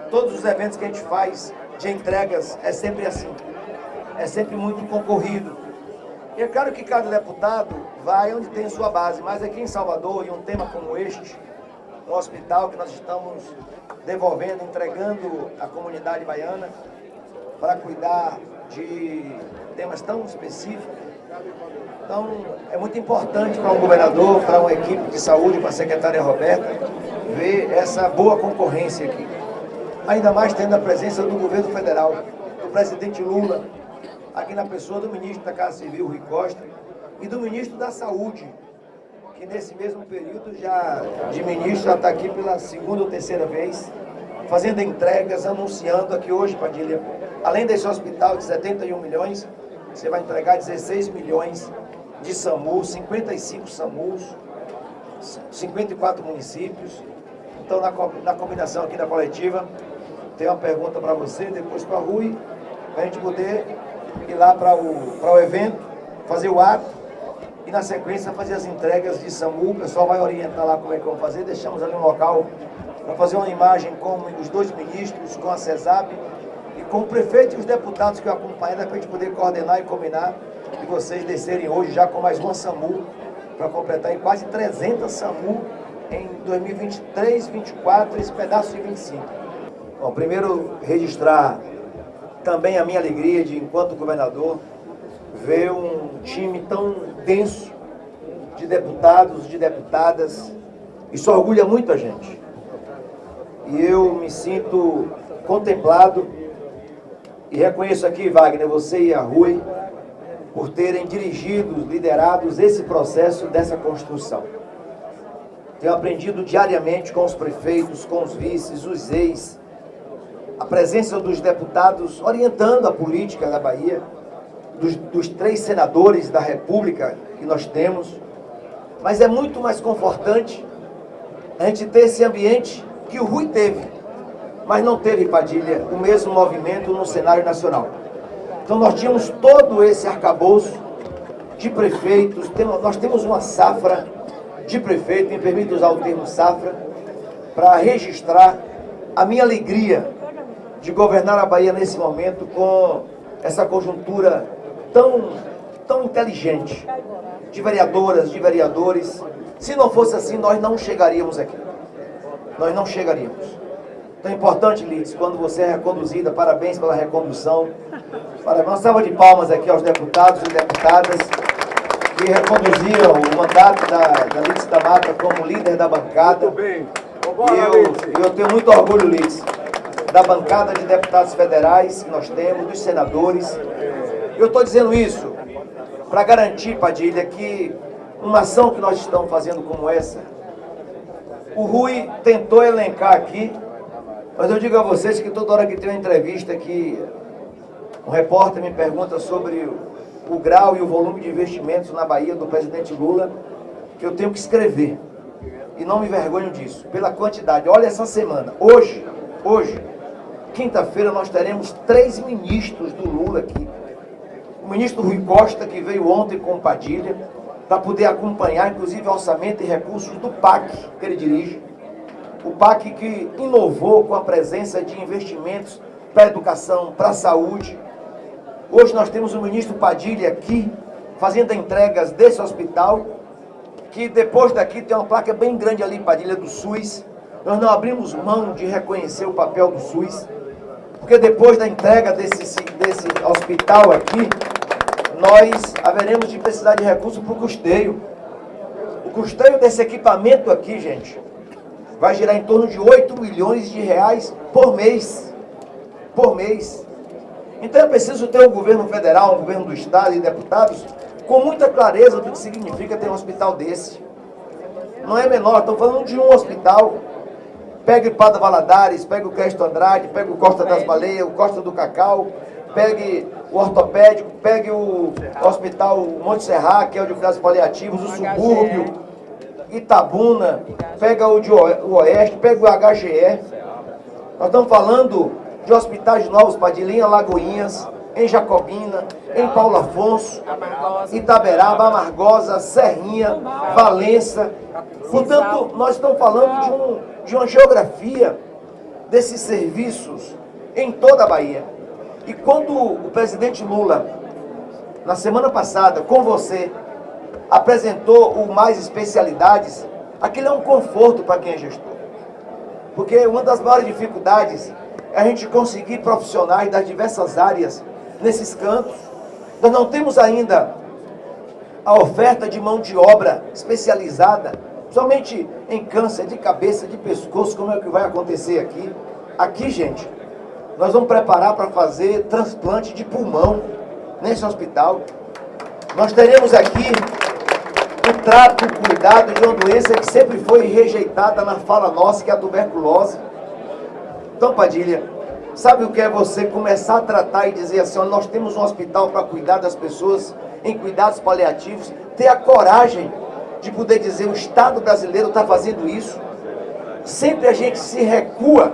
Todos os eventos que a gente faz de entregas é sempre assim. É sempre muito concorrido. E é claro que cada deputado vai onde tem sua base, mas aqui em Salvador, em um tema como este, um hospital que nós estamos devolvendo, entregando à comunidade baiana para cuidar de temas tão específicos. Então, é muito importante para um governador, para uma equipe de saúde, para a secretária Roberta, ver essa boa concorrência aqui. Ainda mais tendo a presença do governo federal, do presidente Lula, aqui na pessoa do ministro da Casa Civil, Rui Costa, e do ministro da Saúde, que nesse mesmo período de ministro já está aqui pela segunda ou terceira vez, fazendo entregas, anunciando aqui hoje, Padilha, além desse hospital de 71 milhões, você vai entregar 16 milhões de SAMU, 55 SAMUs, 54 municípios. Então, na combinação aqui da coletiva, tem uma pergunta para você, depois para a Rui, para a gente poder ir lá para o evento, fazer o ato e, na sequência, fazer as entregas de SAMU. O pessoal vai orientar lá como é que vão fazer. Deixamos ali um local para fazer uma imagem com os dois ministros, com a CESAP e com o prefeito e os deputados que o acompanham, para a gente poder coordenar e combinar e vocês descerem hoje já com mais uma SAMU, para completar em quase 300 SAMU em 2023, 2024 e esse pedaço de 2025. Bom, primeiro registrar também a minha alegria de, enquanto governador, ver um time tão denso de deputados, de deputadas. Isso orgulha muito a gente. E eu me sinto contemplado e reconheço aqui, Wagner, você e a Rui, por terem dirigido, liderados esse processo dessa construção. Tenho aprendido diariamente com os prefeitos, com os vices, os ex, a presença dos deputados orientando a política da Bahia, dos 3 senadores da República que nós temos, mas é muito mais confortante a gente ter esse ambiente que o Rui teve, mas não teve, Padilha, o mesmo movimento no cenário nacional. Então nós tínhamos todo esse arcabouço de prefeitos, nós temos uma safra de prefeito, me permite usar o termo safra, para registrar a minha alegria de governar a Bahia nesse momento com essa conjuntura tão inteligente, de vereadoras, de vereadores. Se não fosse assim, nós não chegaríamos aqui. Nós não chegaríamos. Então é importante, Lides, quando você é reconduzida, parabéns pela recondução. Parabéns, uma salva de palmas aqui aos deputados e deputadas que reconduziram o mandato da Lides da Mata como líder da bancada. Muito bem. E eu tenho muito orgulho, Lides, da bancada de deputados federais que nós temos, dos senadores. Eu estou dizendo isso para garantir, Padilha, que uma ação que nós estamos fazendo como essa, o Rui tentou elencar aqui, mas eu digo a vocês que toda hora que tem uma entrevista aqui, um repórter me pergunta sobre o grau e o volume de investimentos na Bahia do presidente Lula, que eu tenho que escrever. E não me envergonho disso, pela quantidade. Olha essa semana, hoje, quinta-feira, nós teremos 3 ministros do Lula aqui. O ministro Rui Costa, que veio ontem com Padilha, para poder acompanhar, inclusive, orçamento e recursos do PAC, que ele dirige. O PAC que inovou com a presença de investimentos para a educação, para a saúde. Hoje nós temos o ministro Padilha aqui, fazendo entregas desse hospital, que depois daqui tem uma placa bem grande ali, Padilha, do SUS. Nós não abrimos mão de reconhecer o papel do SUS, porque depois da entrega desse hospital aqui, nós haveremos de precisar de recursos para o custeio. O custeio desse equipamento aqui, gente, vai girar em torno de 8 milhões de reais por mês. Por mês. Então é preciso ter um governo federal, um governo do estado e deputados com muita clareza do que significa ter um hospital desse. Não é menor, estamos falando de um hospital. Pegue o Padre Valadares, pegue o Crespo Andrade, pegue o Costa das Baleias, o Costa do Cacau, pegue o ortopédico, pegue o hospital Monte Serra, que é o de cuidados paliativos, o subúrbio, Itabuna, pega o Oeste, pega o HGE. Nós estamos falando de hospitais novos, Padilha, Lagoinhas, em Jacobina, em Paulo Afonso, Itaberaba, Amargosa, Serrinha, Valença. Portanto, nós estamos falando de uma geografia desses serviços em toda a Bahia. E quando o presidente Lula, na semana passada, com você, apresentou o Mais Especialidades, aquilo é um conforto para quem é gestor. Porque uma das maiores dificuldades é a gente conseguir profissionais das diversas áreas nesses cantos. Nós não temos ainda a oferta de mão de obra especializada, somente em câncer de cabeça, de pescoço, como é que vai acontecer aqui. Aqui, gente, nós vamos preparar para fazer transplante de pulmão nesse hospital. Nós teremos aqui o trato, o cuidado de uma doença que sempre foi rejeitada na fala nossa, que é a tuberculose. Então, Padilha, sabe o que é você começar a tratar e dizer assim, ó, nós temos um hospital para cuidar das pessoas em cuidados paliativos, ter a coragem de poder dizer, o Estado brasileiro está fazendo isso. Sempre a gente se recua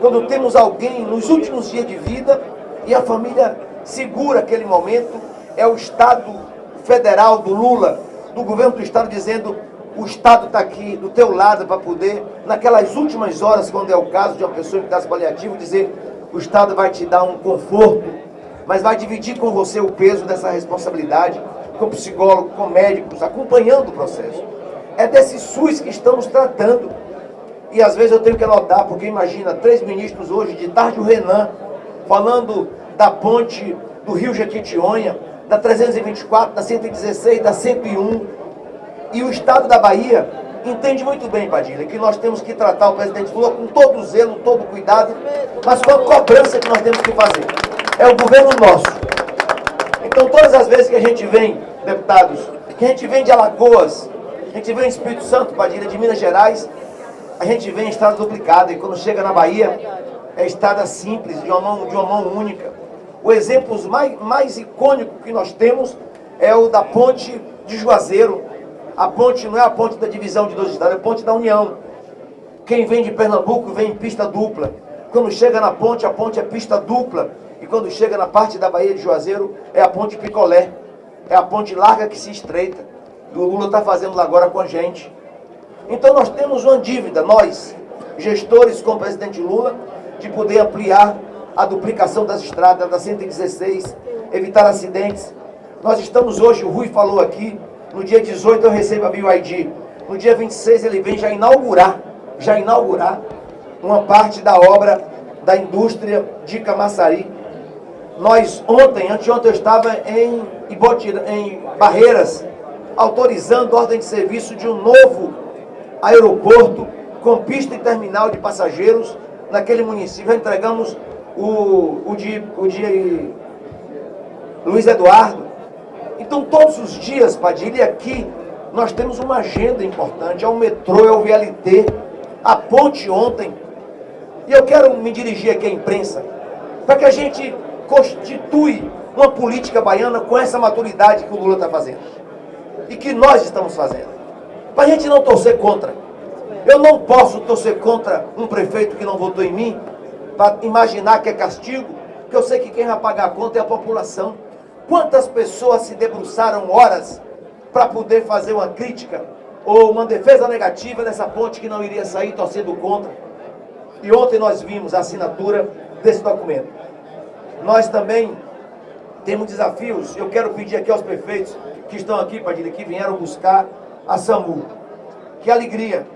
quando temos alguém nos últimos dias de vida e a família segura aquele momento. É o Estado federal do Lula, do governo do Estado, dizendo, o Estado está aqui do teu lado para poder, naquelas últimas horas, quando é o caso de uma pessoa em cuidados paliativos, dizer, o Estado vai te dar um conforto, mas vai dividir com você o peso dessa responsabilidade, com psicólogo, com médicos, acompanhando o processo. É desse SUS que estamos tratando. E às vezes eu tenho que anotar, porque imagina, 3 ministros hoje, de tarde o Renan, falando da ponte do Rio Jequitinhonha, da 324, da 116, da 101. E o Estado da Bahia entende muito bem, Padilha, que nós temos que tratar o presidente Lula com todo o zelo, todo o cuidado, mas com a cobrança que nós temos que fazer. É o governo nosso. Então, todas as vezes que a gente vem, deputados, que a gente vem de Alagoas, a gente vem de Espírito Santo, Padilha, de Minas Gerais, a gente vem em estrada duplicada, e quando chega na Bahia, é estrada simples, de uma mão única. O exemplo mais icônico que nós temos é o da ponte de Juazeiro. A ponte não é a ponte da divisão de 2 estados, é a ponte da União. Quem vem de Pernambuco vem em pista dupla. Quando chega na ponte, a ponte é pista dupla. E quando chega na parte da Baía de Juazeiro, é a ponte picolé. É a ponte larga que se estreita. E o Lula está fazendo lá agora com a gente. Então nós temos uma dívida, nós, gestores com o presidente Lula, de poder ampliar a duplicação das estradas, da 116, evitar acidentes. Nós estamos hoje, o Rui falou aqui, no dia 18 eu recebo a BYD. No dia 26 ele vem já inaugurar uma parte da obra da indústria de Camaçari. Nós anteontem eu estava em Barreiras, autorizando ordem de serviço de um novo aeroporto com pista e terminal de passageiros naquele município. Já entregamos o de Luiz Eduardo. Então todos os dias, Padilha, aqui nós temos uma agenda importante, é o metrô, é o VLT, a ponte ontem. E eu quero me dirigir aqui à imprensa, para que a gente constitui uma política baiana com essa maturidade que o Lula está fazendo. E que nós estamos fazendo. Para a gente não torcer contra. Eu não posso torcer contra um prefeito que não votou em mim, para imaginar que é castigo, porque eu sei que quem vai pagar a conta é a população. Quantas pessoas se debruçaram horas para poder fazer uma crítica ou uma defesa negativa dessa ponte que não iria sair torcendo contra? E ontem nós vimos a assinatura desse documento. Nós também temos desafios. Eu quero pedir aqui aos prefeitos que estão aqui, Padilha, que vieram buscar a SAMU. Que alegria!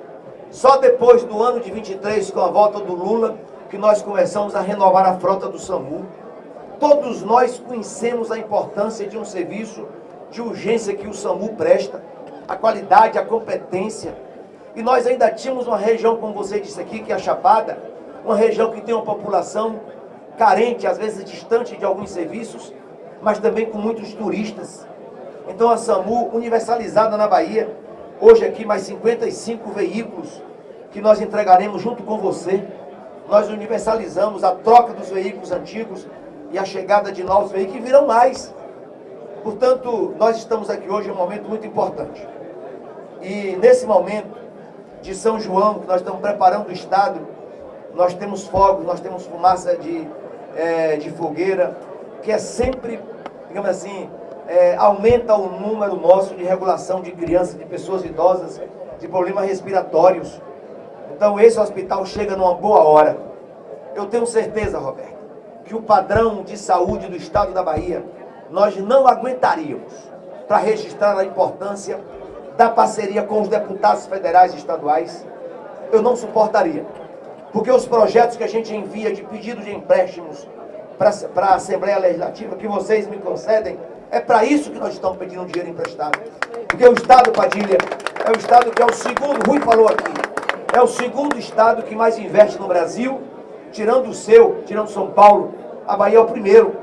Só depois do ano de 23, com a volta do Lula, que nós começamos a renovar a frota do SAMU. Todos nós conhecemos a importância de um serviço de urgência que o SAMU presta, a qualidade, a competência. E nós ainda tínhamos uma região, como você disse aqui, que é a Chapada, uma região que tem uma população carente, às vezes distante de alguns serviços, mas também com muitos turistas. Então a SAMU universalizada na Bahia, hoje aqui mais 55 veículos que nós entregaremos junto com você. Nós universalizamos a troca dos veículos antigos e a chegada de novos veículos, que virão mais. Portanto, nós estamos aqui hoje em um momento muito importante. E nesse momento de São João, que nós estamos preparando o Estado, nós temos fogos, nós temos fumaça de fogueira, que é sempre, digamos assim, aumenta o número nosso de regulação de crianças, de pessoas idosas, de problemas respiratórios. Então esse hospital chega numa boa hora. eu tenho certeza, Roberto, que o padrão de saúde do estado da Bahia, nós não aguentaríamos para registrar a importância da parceria com os deputados federais e estaduais. Eu não suportaria, porque os projetos que a gente envia de pedido de empréstimos para a Assembleia Legislativa, que vocês me concedem, é para isso que nós estamos pedindo dinheiro emprestado. Porque o estado, Padilha, é o estado que é o segundo, Rui falou aqui, é o segundo estado que mais investe no Brasil, tirando São Paulo. A Bahia é o primeiro,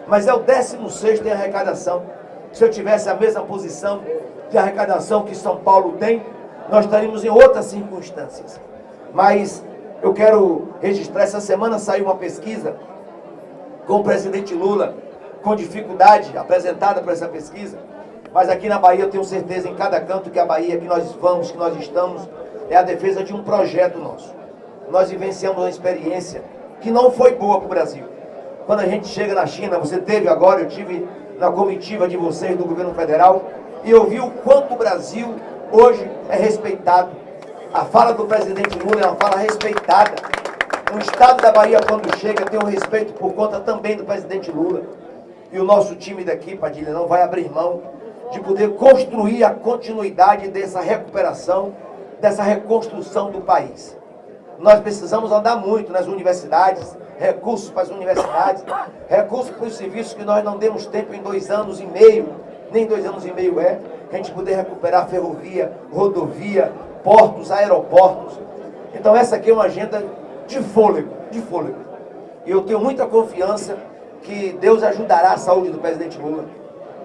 mas é o 16º em arrecadação. Se eu tivesse a mesma posição de arrecadação que São Paulo tem, nós estaríamos em outras circunstâncias. Mas eu quero registrar, essa semana saiu uma pesquisa com o presidente Lula, com dificuldade apresentada por essa pesquisa, mas aqui na Bahia eu tenho certeza, em cada canto que a Bahia, que nós vamos, que nós estamos, é a defesa de um projeto nosso. Nós vivenciamos uma experiência que não foi boa para o Brasil. Quando a gente chega na China, você teve agora, eu tive na comitiva de vocês do governo federal, e eu vi o quanto o Brasil hoje é respeitado. A fala do presidente Lula é uma fala respeitada. O estado da Bahia, quando chega, tem um respeito por conta também do presidente Lula. E o nosso time daqui, Padilha, não vai abrir mão de poder construir a continuidade dessa recuperação, dessa reconstrução do país. Nós precisamos andar muito nas universidades, recursos para as universidades, recursos para os serviços que nós não demos tempo em 2 anos e meio, nem 2 anos e meio a gente poder recuperar ferrovia, rodovia, portos, aeroportos. Então essa aqui é uma agenda de fôlego. E eu tenho muita confiança que Deus ajudará a saúde do presidente Lula,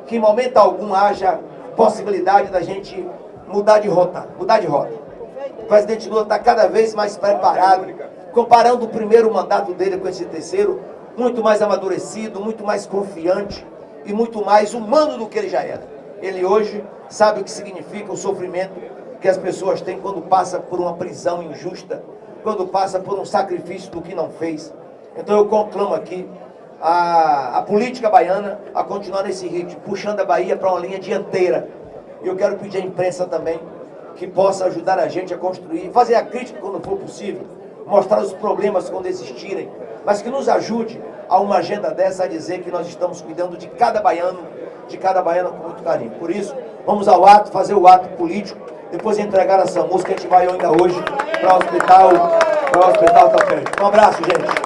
que em momento algum haja possibilidade da gente mudar de rota. O presidente Lula está cada vez mais preparado, comparando o primeiro mandato dele com esse terceiro, muito mais amadurecido, muito mais confiante e muito mais humano do que ele já era. Ele hoje sabe o que significa o sofrimento que as pessoas têm quando passa por uma prisão injusta, quando passa por um sacrifício do que não fez. Então eu conclamo aqui a política baiana a continuar nesse ritmo, puxando a Bahia para uma linha dianteira. E eu quero pedir à imprensa também que possa ajudar a gente a construir, fazer a crítica quando for possível, mostrar os problemas quando existirem, mas que nos ajude a uma agenda dessa a dizer que nós estamos cuidando de cada baiana com muito carinho. Por isso, vamos ao ato, fazer o ato político, depois entregar essa música, a gente vai ainda hoje para o hospital Tapete. Um abraço, gente.